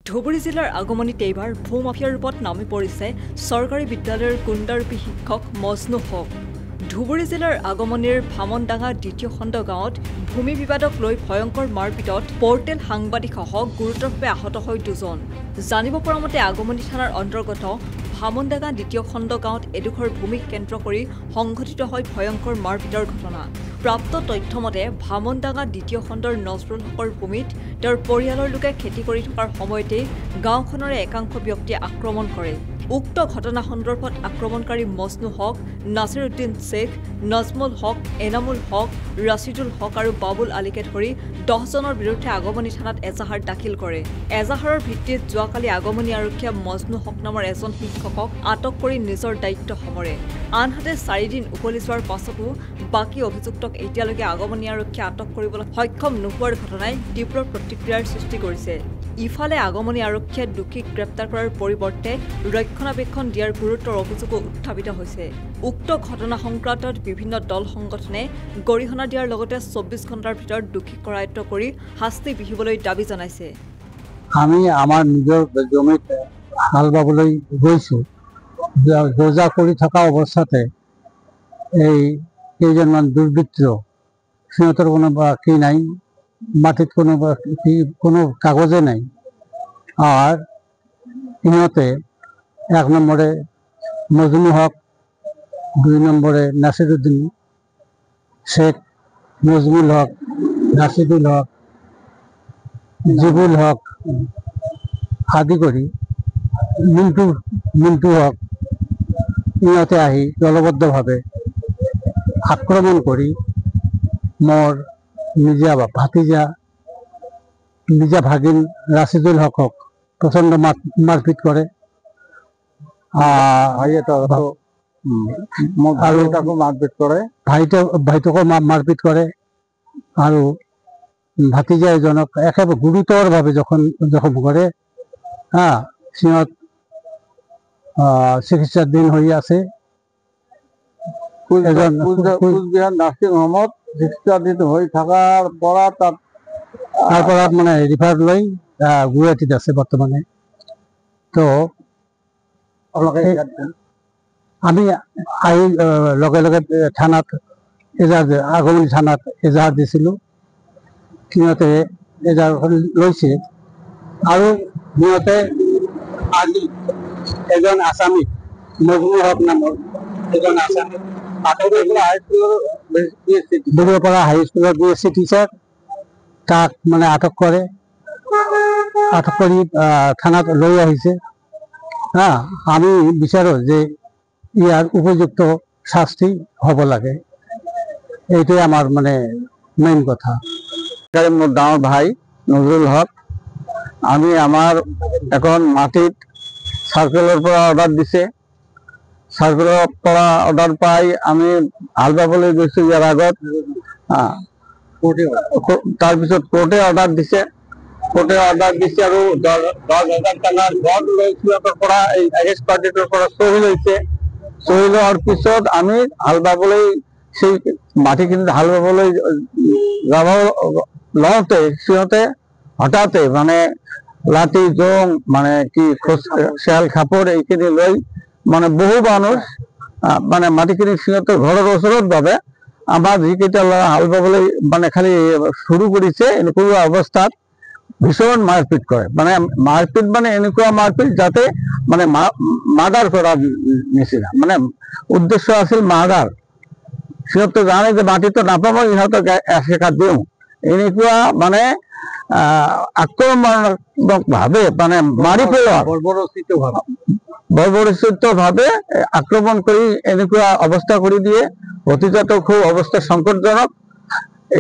ধুবুৰী জিলাৰ আগমনীত এইবাৰ ভূমাফিয়াৰ ৰূপত নামি পৰিছে চৰকাৰী বিদ্যালয়ৰ গুণ্ডাৰূপী শিক্ষক মজনু হক। ধুবুৰী জিলাৰ আগমনীৰ ভামনডাঙা দ্বিতীয় খণ্ড গাঁৱত ভূমি বিবাদক লৈ ভয়ংকৰ মাৰপিটত পৰ্টেল সাংবাদিকসহ গুৰুতৰভাৱে আহত হয় দুজন। জানিব পৰা মতে আগমনী থানাৰ অন্তৰ্গত ভামনডাঙা দ্বিতীয় খণ্ড গাঁৱত এডোখৰ ভূমিক কেন্দ্ৰ কৰি সংঘটিত হয় ভয়ংকৰ মাৰপিটৰ ঘটনা। প্ৰাপ্ত তথ্যমতে ভামনডাঙা দ্বিতীয় খণ্ডৰ নজৰুল হকৰ ভূমিত তেওঁৰ পৰিয়ালৰ লোকে খেতি কৰি থকাৰ সময়তেই গাঁওখনৰে একাংশ ব্যক্তিয়ে আক্ৰমণ কৰে। উক্ত ঘটনা সন্দৰ্ভত আক্ৰমণকাৰী মজনু হক, নাছিৰুদ্দিন শেখ, নজমুল হক, এনামুল হক, ৰাছিদুল হক আৰু বাবুল আলীকে ধৰি 10 জনৰ বিৰুদ্ধে আগমনী থানাত এজাহাৰ দাখিল কৰে। এজাহাৰৰ ভিত্তিত যোৱাকালি আগমনী আৰক্ষীয়ে মজনু হক নামৰ এজন শিক্ষকক আটক কৰি নিজৰ দায়িত্ব সামৰে। আনহাতে 4 দিন উকলি যোৱাৰ পাছতো বাকী অভিযুক্তক এতিয়ালৈকে আগমনী আৰক্ষীয়ে আটক কৰিবলৈ সক্ষম নোহোৱাৰ ঘটনাই তীব্ৰ প্ৰতিক্ৰিয়াৰ সৃষ্টি কৰিছে। ইফালে আগমনী আৰক্ষীয়ে দোষীক গ্ৰেপ্তাৰ কৰাৰ পৰিৱৰ্তে ৰক্ষণাবেক্ষণ দিয়াৰ গুৰুতৰ অভিযোগো উত্থাপিত হৈছে। উক্ত ঘটনা সংক্ৰান্তত বিভিন্ন দল সংগঠনে গৰিহণা দিয়াৰ লগতে 24 ঘণ্টাৰ ভিতৰত দোষীক কৰায়ত্ব কৰি শাস্তি বিহিবলৈ দাবী জনাইছে। আমি আমাৰ নিজৰ জমিত হাল বাবলৈ গৈছোঁ। যোজা কৰি থকা অৱস্থাতে এই কেইজনমান দুৰ্বৃত্ত, সিহঁতৰ কোনো বাকী নাই, মাটিত কোনো কাগজে নাই। আর সিহঁতে 1 নম্বরে মজনু হক, 2 নম্বরে নাসিরুদ্দিন শেখ, নজমুল হক, রাশিদুল হক, জিবুল হক আদি কৰি মিন্টু হক ইহঁতে আহি দলবদ্ধভাৱে আক্ৰমণ কৰি মোৰ নিজা ভাগিন ৰাশিদুল হকক প্ৰচন্ড মাৰপিট কৰে। ভাইটোকো মাৰপিট কৰে আৰু ভাতিজা এজনক একেবাৰে গুৰুতৰভাৱে জখম কৰে। সিহঁত চিকিৎসাধীন হৈ আছে। কোচবিহাৰ নাৰ্সিং হোমত চিকিৎসাধীন হৈ থকাৰ পৰা তাৰপৰা মানে ৰিফাৰ লৈ গুৱাহাটীত আছে বৰ্তমানে। তো আমি আহি লগে লগে থানাত আগমনী থানাত এজাহাৰ দিছিলোঁ। সিহঁতে এজাহাৰখন লৈছে আৰু সিহঁতে আজি এজন আসামী মজনু হক নামৰ এজন আসামী বৰুৱাপাৰা হাইস্কুলৰ BSc টিচাৰ তাক মানে আটক কৰি থানাত লৈ আহিছে। আমি বিচাৰো যে ইয়াৰ উপযুক্ত শাস্তি হ'ব লাগে, এইটোৱে আমাৰ মানে মেইন কথা। মোৰ ডাঙৰ ভাই নজৰুল হক, আমি আমাৰ এখন মাটিত সাৰ্কেলেৰ পৰা অৰ্ডাৰ দিছে। সাৰ্কেলেৰ পৰা অৰ্ডাৰ পাই আমি হাল বাবলৈ গৈছো ইয়াৰ আগত। তাৰপিছত কোৰ্টে অৰ্ডাৰ দিছে আৰু 10,000 টাকাৰ বন্ড লৈ সিহঁতৰ পৰা এগেইনষ্ট পাৰ্টিটোৰ পৰা চহী লৈছে। চহী লোৱাৰ পিছত আমি হাল বাবলৈ সেই মাটিখিনিত হাল বাবলৈ যাব লওঁতে সিহঁতে হঠাতে মানে লাঠি জং মানে কি শেয়াল খাপৰ এইখিনি লৈ মানে বহু মানুষ মানে মাটিখিনি সিহঁতৰ ঘৰৰ ওচৰত বাবে আমাৰ যিকেইটা ল'ৰা হাল বাবলৈ মানে খালি শুৰু কৰিছে এনেকুৱা অৱস্থাত ভীষণ মাৰপিট কৰে। মানে মাৰপিট মানে এনেকুৱা মাৰপিট যাতে মানে মাৰ্ডাৰ কৰাৰ নিচিনা, মানে উদ্দেশ্য আছিল মাৰ্ডাৰ। সিহঁতে জানে যে মাটিটো নাপাব, ইহঁতক এসেকা দিওঁ, এনেকুৱা মানে আক্ৰমণাত্মক ভাৱে মানে মাৰি পেলোৱা বৰ্বৰোচিত ভাৱে আক্ৰমণ কৰি এনেকুৱা অৱস্থা কৰি দিয়ে। ভতিজাটো খুব অৱস্থা সংকটজনক।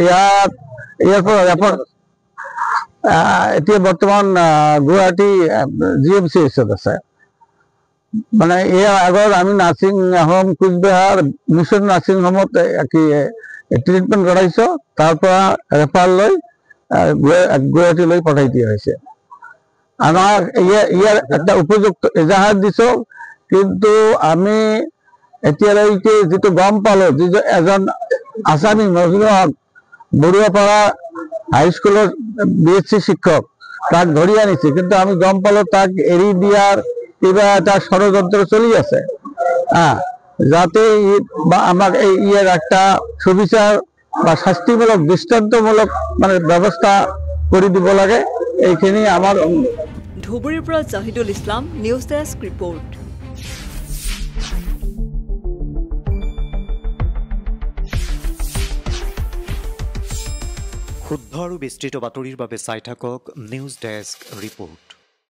ইয়াৰ পৰা এতিয়া বৰ্তমান গুৱাহাটী GMCHত আছে। মানে ইয়াৰ আগত আমি nursing home Cooch Behar mission nursing হোমত কি ট্ৰিটমেন্ট কৰাইছো, তাৰ পৰা ৰেফাৰ লৈ গুৱাহাটীলৈ পঠাই দিয়া হৈছে। আমাক ইয়াৰ একটা উপযুক্ত এজাহাৰ দিছো, কিন্তু আমি এতিয়ালৈকে যিটো গম পালো যে এজন আসামী নজরুল হক বৰুৱাপাৰা হাইস্কুলৰ BSc শিক্ষক, তাক ধৰি আনিছে, কিন্তু আমি গম পালো তাক এৰি দিয়াৰ কিবা এটা ষড়যন্ত্ৰ চলি আছে, যাতে আমাক ইয়াৰ একটা সুবিচাৰ বা শাস্তিমূলক দৃষ্টান্তমূলক মানে ব্যৱস্থা কৰি দিব লাগে, এইখিনি আমাৰ। ধুবুৰীৰ পৰা Jahidul Islam, news desk report. শুদ্ধ আৰু বিস্তৃত বাতৰিৰ বাবে চাই থাকক নিউজ ডেস্ক ৰিপৰ্ট।